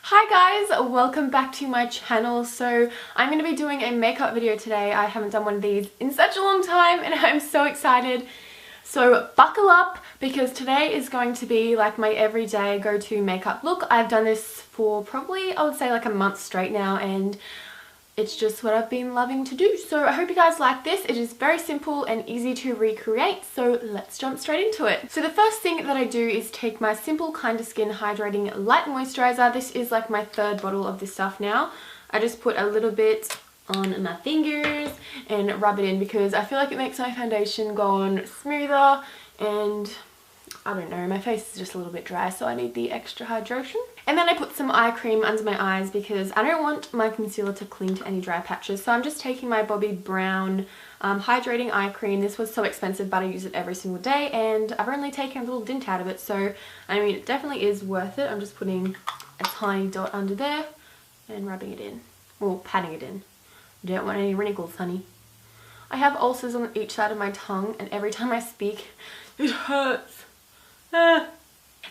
Hi guys, welcome back to my channel. So I'm going to be doing a makeup video today. I haven't done one of these in such a long time and I'm so excited. So buckle up because today is going to be like my everyday go-to makeup look. I've done this for probably, I would say, like a month straight now, and it's just what I've been loving to do. So I hope you guys like this. It is very simple and easy to recreate, so let's jump straight into it. So the first thing that I do is take my Simple Kind of Skin Hydrating Light Moisturizer. This is like my third bottle of this stuff now. I just put a little bit on my fingers and rub it in because I feel like it makes my foundation go on smoother, and I don't know, my face is just a little bit dry, so I need the extra hydration. And then I put some eye cream under my eyes because I don't want my concealer to cling to any dry patches. So I'm just taking my Bobbi Brown hydrating eye cream. This was so expensive, but I use it every single day and I've only taken a little dint out of it. So, I mean, it definitely is worth it. I'm just putting a tiny dot under there and rubbing it in. Well, patting it in. You don't want any wrinkles, honey. I have ulcers on each side of my tongue and every time I speak, it hurts.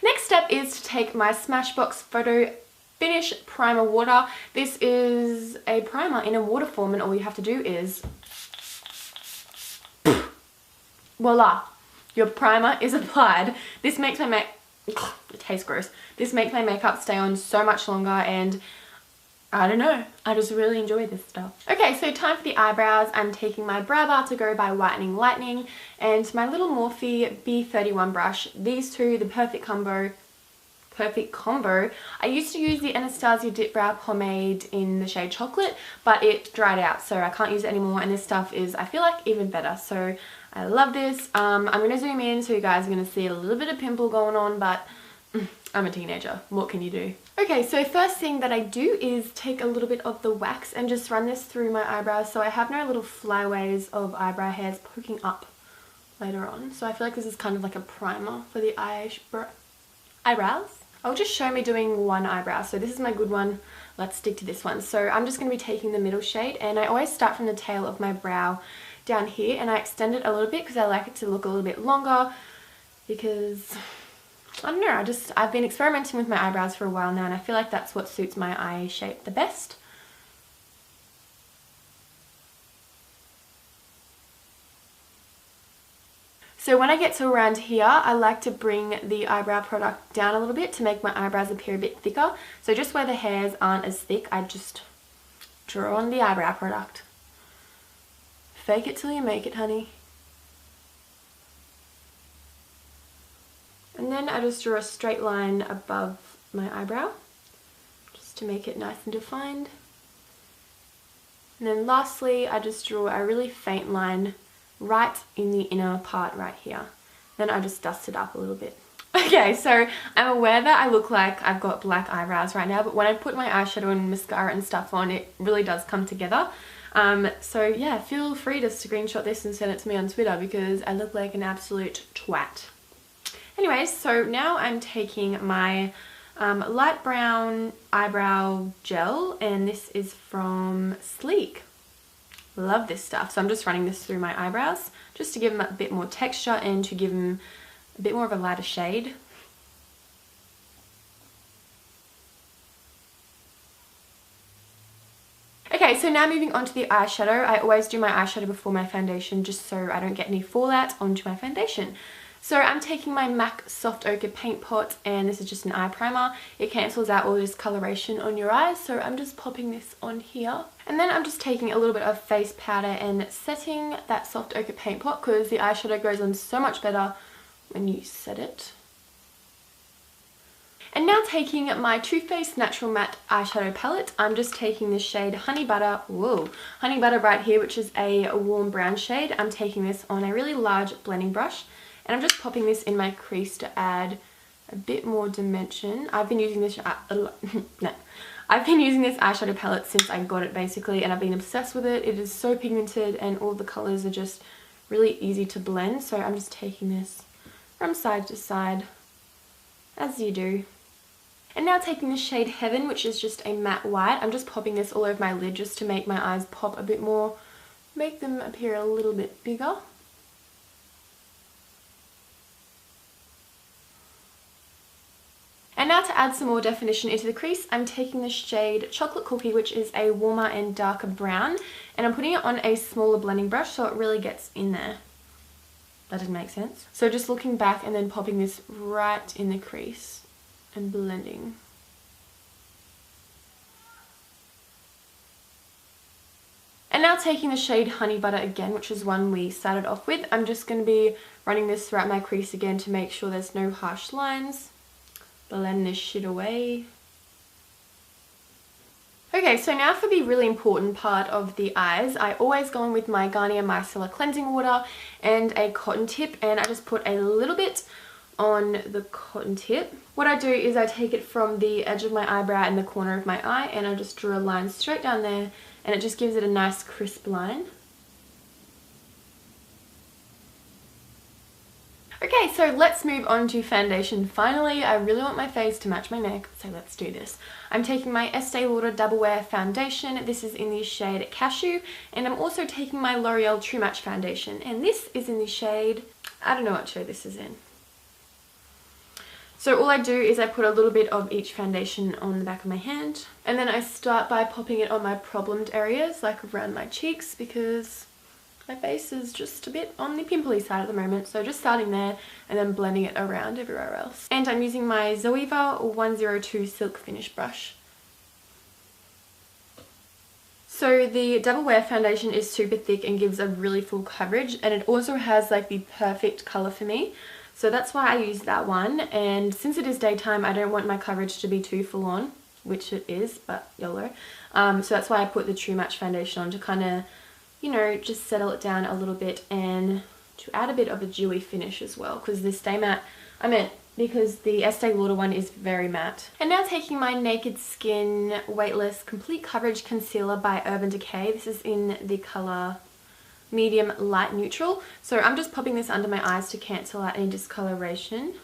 Next step is to take my Smashbox Photo Finish Primer Water. This is a primer in a water form and all you have to do is voila, your primer is applied. This makes my it tastes gross. This makes my makeup stay on so much longer, and I don't know, I just really enjoy this stuff. Okay, so time for the eyebrows. I'm taking my Brow Bar to Go by Whitening Lightning and my little Morphe B31 brush. These two, the perfect combo. I used to use the Anastasia Dip Brow Pomade in the shade Chocolate, but it dried out, so I can't use it anymore, and this stuff is, I feel like, even better. So I love this. I'm going to zoom in so you guys are going to see a little bit of pimple going on, but I'm a teenager. What can you do? Okay, so first thing that I do is take a little bit of the wax and just run this through my eyebrows so I have no little flyaways of eyebrow hairs poking up later on. So I feel like this is kind of like a primer for the eyebrows. I'll just show me doing one eyebrow. So this is my good one. Let's stick to this one. So I'm just going to be taking the middle shade, and I always start from the tail of my brow down here and I extend it a little bit because I like it to look a little bit longer because I don't know, I've been experimenting with my eyebrows for a while now and I feel like that's what suits my eye shape the best. So when I get to around here, I like to bring the eyebrow product down a little bit to make my eyebrows appear a bit thicker. So just where the hairs aren't as thick, I just draw on the eyebrow product. Fake it till you make it, honey. And then I just draw a straight line above my eyebrow, just to make it nice and defined. And then lastly, I just draw a really faint line right in the inner part right here. Then I just dust it up a little bit. Okay, so I'm aware that I look like I've got black eyebrows right now, but when I put my eyeshadow and mascara and stuff on, it really does come together. So yeah, feel free to screenshot this and send it to me on Twitter because I look like an absolute twat. Anyways, so now I'm taking my light brown eyebrow gel, and this is from Sleek. Love this stuff. So I'm just running this through my eyebrows just to give them a bit more texture and to give them a bit more of a lighter shade. Okay, so now moving on to the eyeshadow. I always do my eyeshadow before my foundation just so I don't get any fallout onto my foundation. So I'm taking my MAC Soft Ochre Paint Pot, and this is just an eye primer. It cancels out all discoloration on your eyes, so I'm just popping this on here. And then I'm just taking a little bit of face powder and setting that Soft Ochre Paint Pot because the eyeshadow goes on so much better when you set it. And now taking my Too Faced Natural Matte Eyeshadow Palette, I'm just taking the shade Honey Butter, Honey Butter right here, which is a warm brown shade. I'm taking this on a really large blending brush. And I'm just popping this in my crease to add a bit more dimension. I've been using this I've been using this eyeshadow palette since I got it basically, and I've been obsessed with it. It is so pigmented and all the colours are just really easy to blend. So I'm just taking this from side to side as you do. And now taking the shade Heaven, which is just a matte white. I'm just popping this all over my lid just to make my eyes pop a bit more, make them appear a little bit bigger. And now to add some more definition into the crease, I'm taking the shade Chocolate Cookie, which is a warmer and darker brown, and I'm putting it on a smaller blending brush so it really gets in there. That didn't make sense. So just looking back and then popping this right in the crease and blending. And now taking the shade Honey Butter again, which is one we started off with, I'm just going to be running this throughout my crease again to make sure there's no harsh lines. Blend this shit away. Okay, so now for the really important part of the eyes, I always go in with my Garnier Micellar Cleansing Water and a cotton tip, and I just put a little bit on the cotton tip. What I do is I take it from the edge of my eyebrow and the corner of my eye, and I just draw a line straight down there, and it just gives it a nice crisp line. Okay, so let's move on to foundation. Finally, I really want my face to match my neck, so let's do this. I'm taking my Estee Lauder Double Wear Foundation. This is in the shade Cashew, and I'm also taking my L'Oreal True Match Foundation, and this is in the shade, I don't know what shade this is in. So all I do is I put a little bit of each foundation on the back of my hand, and then I start by popping it on my problemed areas, like around my cheeks, because my face is just a bit on the pimply side at the moment, so just starting there and then blending it around everywhere else. And I'm using my Zoeva 102 Silk Finish brush. So the Double Wear Foundation is super thick and gives a really full coverage, and it also has like the perfect colour for me. So that's why I use that one, and since it is daytime I don't want my coverage to be too full on, which it is, but YOLO. So that's why I put the True Match Foundation on to kind of, you know, just settle it down a little bit and to add a bit of a dewy finish as well, because the Stay Matte, because the Estee Lauder one is very matte. And now taking my Naked Skin Weightless Complete Coverage Concealer by Urban Decay. This is in the colour Medium Light Neutral. So I'm just popping this under my eyes to cancel out any discoloration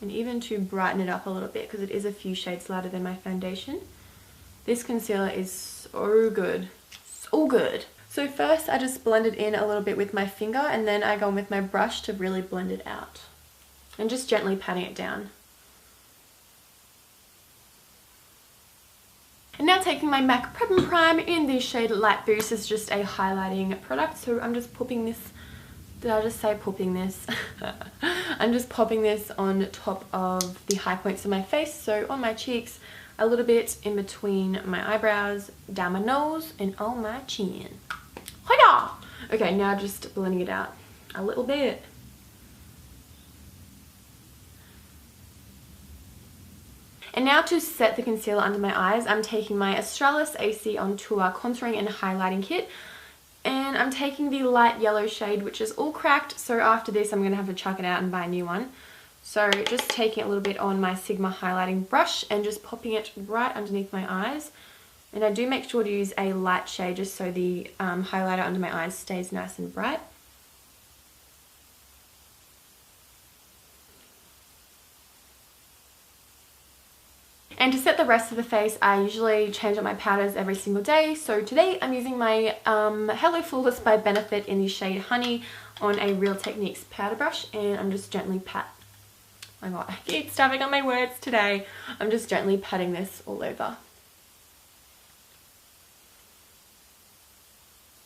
and even to brighten it up a little bit, because it is a few shades lighter than my foundation. This concealer is so good. So good. So first I just blend it in a little bit with my finger, and then I go in with my brush to really blend it out. And just gently patting it down. And now taking my MAC Prep and Prime in the shade Light Boost. Is just a highlighting product, so I'm just popping this, did I just say popping this? I'm just popping this on top of the high points of my face, so on my cheeks, a little bit in between my eyebrows, down my nose, and on my chin. Hiya! Okay, now just blending it out a little bit. And now to set the concealer under my eyes, I'm taking my Australis AC on Tour Contouring and Highlighting Kit. And I'm taking the light yellow shade, which is all cracked, so after this I'm going to have to chuck it out and buy a new one. So just taking a little bit on my Sigma highlighting brush and just popping it right underneath my eyes. And I do make sure to use a light shade just so the highlighter under my eyes stays nice and bright. And to set the rest of the face, I usually change up my powders every single day. So today I'm using my Hello Flawless by Benefit in the shade Honey on a Real Techniques powder brush, and I'm just gently oh my god, I keep stuffing on my words today. I'm just gently patting this all over.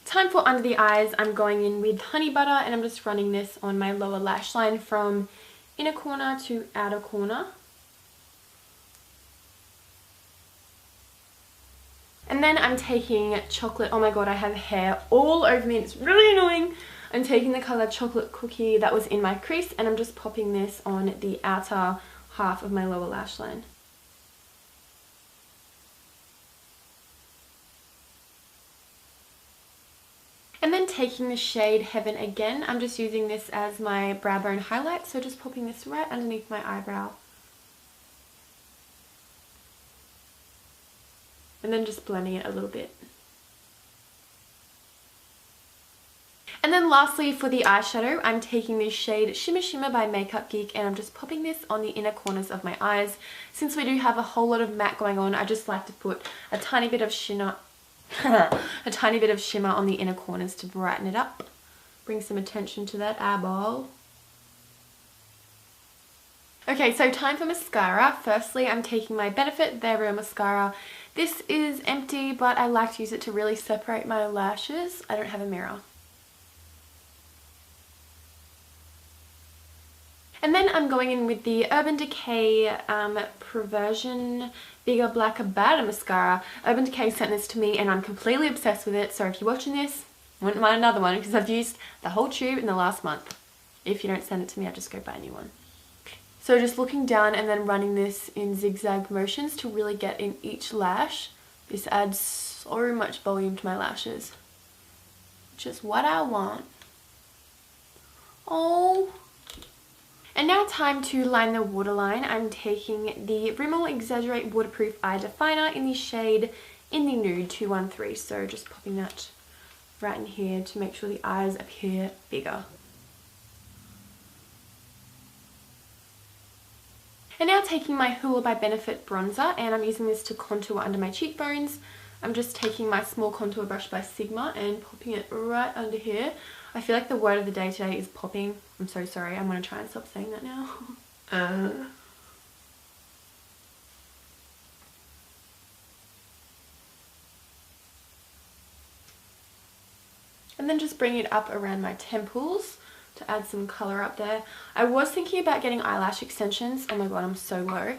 Time for under the eyes. I'm going in with Honey Butter, and I'm just running this on my lower lash line from inner corner to outer corner. And then I'm taking chocolate, oh my god, I have hair all over me, it's really annoying. I'm taking the colour Chocolate Cookie that was in my crease, and I'm just popping this on the outer half of my lower lash line. And then taking the shade Heaven again, I'm just using this as my brow bone highlight, so just popping this right underneath my eyebrow. And then just blending it a little bit. And then lastly for the eyeshadow, I'm taking this shade Shimmer Shimmer by Makeup Geek, and I'm just popping this on the inner corners of my eyes. Since we do have a whole lot of matte going on, I just like to put a tiny bit of shimmer on the inner corners to brighten it up. Bring some attention to that eyeball. Okay, so time for mascara. Firstly, I'm taking my Benefit They're Real mascara. This is empty, but I like to use it to really separate my lashes. I don't have a mirror. And then I'm going in with the Urban Decay Perversion Bigger Blacker Badder mascara. Urban Decay sent this to me and I'm completely obsessed with it. So if you're watching this, I wouldn't mind another one because I've used the whole tube in the last month. If you don't send it to me, I'll just go buy a new one. So just looking down and then running this in zigzag motions to really get in each lash. This adds so much volume to my lashes. Just what I want. Oh. And now time to line the waterline. I'm taking the Rimmel Exaggerate Waterproof Eye Definer in the shade In the Nude 213. So just popping that right in here to make sure the eyes appear bigger. And now taking my Hoola by Benefit bronzer, and I'm using this to contour under my cheekbones. I'm just taking my small contour brush by Sigma and popping it right under here. I feel like the word of the day today is popping. I'm so sorry. I'm going to try and stop saying that now. And then just bring it up around my temples to add some colour up there. I was thinking about getting eyelash extensions. Oh my god, I'm so low.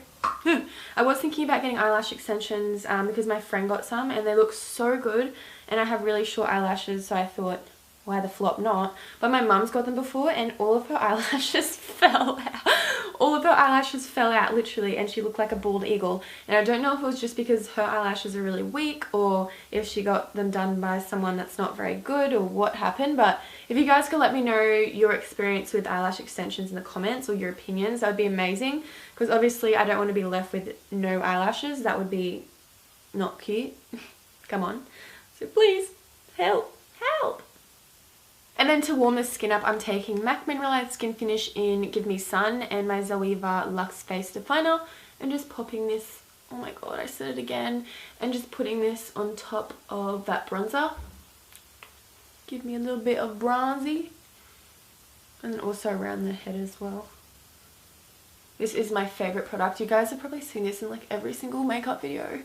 I was thinking about getting eyelash extensions because my friend got some and they look so good, and I have really short eyelashes, so I thought, why the flop not? But my mum's got them before and all of her eyelashes fell out. All of her eyelashes fell out literally, and she looked like a bald eagle. And I don't know if it was just because her eyelashes are really weak or if she got them done by someone that's not very good or what happened. But if you guys could let me know your experience with eyelash extensions in the comments or your opinions, that would be amazing. Because obviously I don't want to be left with no eyelashes. That would be not cute. Come on. So please, help, help. And then to warm the skin up, I'm taking MAC Mineralized Skin Finish in Give Me Sun and my Zoeva Luxe Face Definer, and just popping this, oh my god, I said it again, and just putting this on top of that bronzer. Give me a little bit of bronzy. And then also around the head as well. This is my favourite product. You guys have probably seen this in like every single makeup video.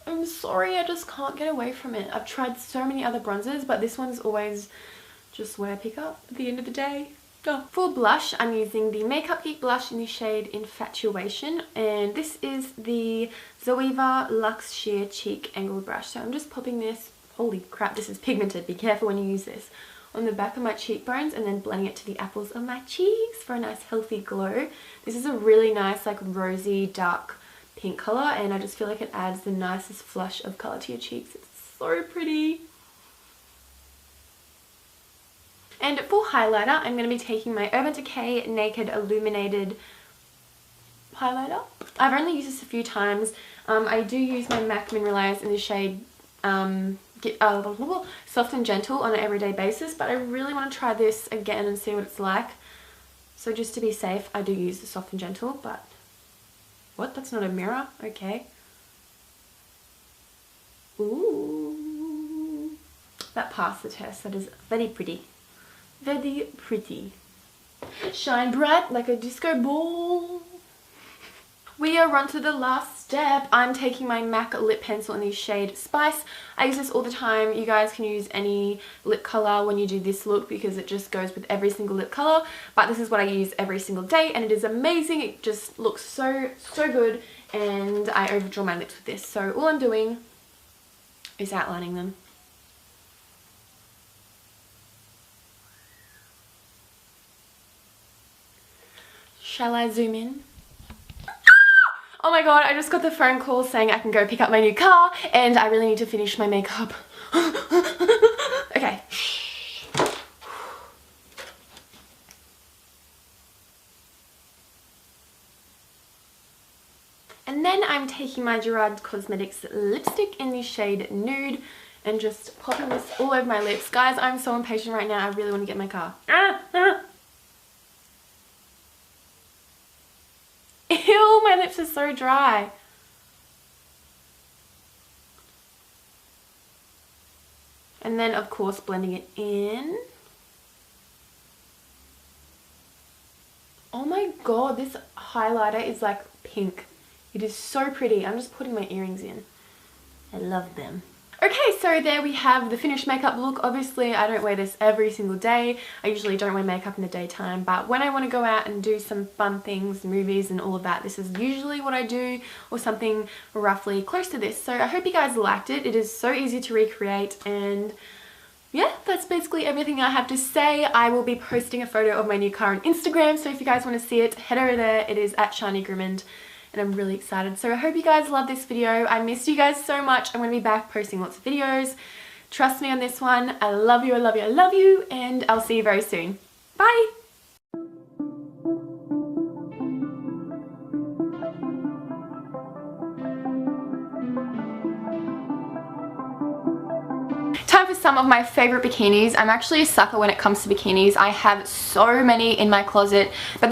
I'm sorry, I just can't get away from it. I've tried so many other bronzers, but this one's always just what I pick up at the end of the day. Oh. For blush, I'm using the Makeup Geek blush in the shade Infatuation, and this is the Zoeva Luxe Sheer Cheek Angled Brush. So I'm just popping this, holy crap, this is pigmented, be careful when you use this, on the back of my cheekbones and then blending it to the apples of my cheeks for a nice healthy glow. This is a really nice like rosy dark pink colour, and I just feel like it adds the nicest flush of colour to your cheeks. It's so pretty. And for highlighter, I'm going to be taking my Urban Decay Naked Illuminated highlighter. I've only used this a few times. I do use my MAC Mineralized in the shade Soft and Gentle on an everyday basis, but I really want to try this again and see what it's like. So just to be safe, I do use the Soft and Gentle, but... What? That's not a mirror? Okay. Ooh. That passed the test. That is very pretty. Very pretty. Shine bright like a disco ball. We are on to the last step. I'm taking my MAC lip pencil in the shade Spice. I use this all the time. You guys can use any lip colour when you do this look because it just goes with every single lip colour. But this is what I use every single day and it is amazing. It just looks so good, and I overdraw my lips with this. So all I'm doing is outlining them. Shall I zoom in? Oh my god, I just got the phone call saying I can go pick up my new car and I really need to finish my makeup. Okay. And then I'm taking my Gerard Cosmetics lipstick in the shade Nude and just popping this all over my lips. Guys, I'm so impatient right now. I really want to get my car. Ew, my lips are so dry. And then, of course, blending it in. Oh my god, this highlighter is like pink. It is so pretty. I'm just putting my earrings in. I love them. Okay, so there we have the finished makeup look. Obviously, I don't wear this every single day. I usually don't wear makeup in the daytime, but when I want to go out and do some fun things, movies and all of that, this is usually what I do, or something roughly close to this. So I hope you guys liked it. It is so easy to recreate, and yeah, that's basically everything I have to say. I will be posting a photo of my new car on Instagram, so if you guys want to see it, head over there. It is at Shani Grimmond. And I'm really excited. So I hope you guys love this video. I missed you guys so much. I'm going to be back posting lots of videos. Trust me on this one. I love you, I love you, I love you. And I'll see you very soon. Bye! Time for some of my favorite bikinis. I'm actually a sucker when it comes to bikinis. I have so many in my closet, but